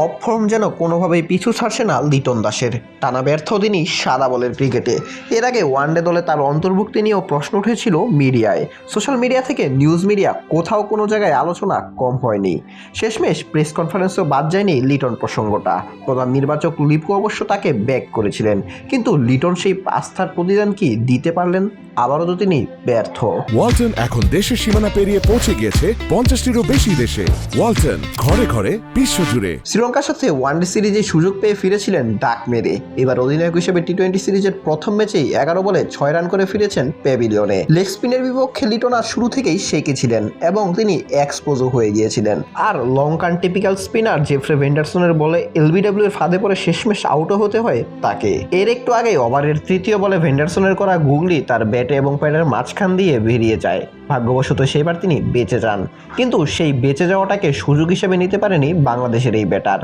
Of form যেন কোনোভাবেই পিছু ছাড়ছে না লিটন দাসের। টানা ব্যর্থ তিনি সাদা বলের ক্রিকেটে। এর আগে ওয়ানডে দলে তার অন্তর্ভুক্তি নিয়েও প্রশ্ন উঠেছিল মিডিয়ায়। সোশ্যাল মিডিয়া থেকে নিউজ মিডিয়া, কোথাও কোনো জায়গায় আলোচনা কম হয়নি। শেষমেশ প্রেস কনফারেন্সেও বাদ যায়নি লিটন প্রসঙ্গটা। প্রধান নির্বাচক লিপু অবশ্য তাকে ব্যাক করেছিলেন, কিন্তু লিটন সেই আস্থার প্রতিদান কি দিতে পারলেন? আবারও তো তিনি ব্যর্থ। ওয়ালটন এখন দেশের সীমানা পেরিয়ে পৌঁছে গিয়েছে 50টিরও বেশি দেশে। ওয়ালটন, ঘরে ঘরে, বিশ্বজুড়ে। শ্রীলঙ্কার সাথে ওয়ানডে সিরিজে সুযোগ পেয়ে ফিরেছিলেন ডাক মেরে। এবার অধিনায়ক হিসেবে টি-20 সিরিজের প্রথম ম্যাচেই 11 বলে 6 রান করে ফিরেছেন প্যাভিলিয়নে। লেগ স্পিনের বিপক্ষে লিটন আর শুরু থেকেই শেখেছিলেন এবং তিনি এক্সপোজও হয়ে গিয়েছিলেন। আর লঙ্কান টিপিক্যাল স্পিনার জেফ্রে ভেন্ডারসনের বলে এলবিডব্লিউ এর ফাঁদে পড়ে শেষমেশ আউটও হতে হয় তাকে। এর একটু আগে ওভারের তৃতীয় বলে ভেন্ডারসনের করা গুগলি তার ব্যাটে এবং প্যাডের মাঝখান দিয়ে বেরিয়ে যায়। ভাগ্যবশত সেইবার তিনি বেঁচে যান, কিন্তু সেই বেঁচে যাওয়াটাকে সুযোগ হিসেবে নিতে পারেনি বাংলাদেশের এই ব্যাটার।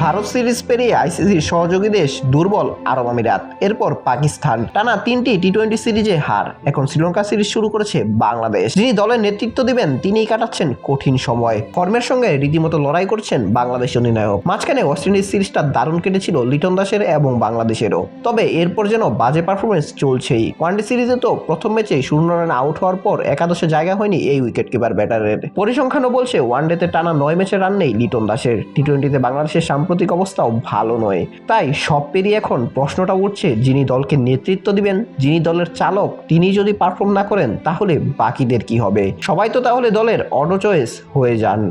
ভারত সিরিজ পেরিয়ে আইসিসির সহযোগী দেশ দুর্বল আরব আমিরাত, এরপর পাকিস্তান, টানা 3টি টি-20 সিরিজে হার। এখন শ্রীলঙ্কা সিরিজ শুরু করেছে বাংলাদেশ। যিনি দলের নেতৃত্ব দিবেন তিনিই কাটাচ্ছেন কঠিন সময়। ফর্মের সঙ্গে রীতিমতো লড়াই করছেন বাংলাদেশ অধিনায়ক। মাঝখানে ওয়েস্ট ইন্ডিজ সিরিজটা দারুণ কেটেছিল লিটন দাসের এবং বাংলাদেশেরও, তবে এরপর যেন বাজে পারফরমেন্স চলছেই। ওয়ানডে সিরিজে তো প্রথম ম্যাচে 0 রানে আউট হওয়ার পর একাদশে জায়গা হয়নি এই উইকেট কিপার ব্যাটারের। পরিসংখ্যানও বলছে ওয়ানডেতে টানা 9 ম্যাচে রান নেই লিটন দাসের। টি-20তে বাংলাদেশের সাম্প্রতিক অবস্থাও ভালো নয়। তাই সব পেরিয়ে এখন প্রশ্নটা উঠছে, যিনি দলকে নেতৃত্ব দিবেন, যিনি দলের চালক, তিনি যদি পারফর্ম না করেন তাহলে বাকিদের কি হবে? সবাই তো তাহলে দলের অটো চয়েস হয়ে যান।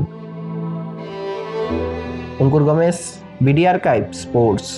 অঙ্কুর গমেশ, বিডি আর্কাইভ স্পোর্টস।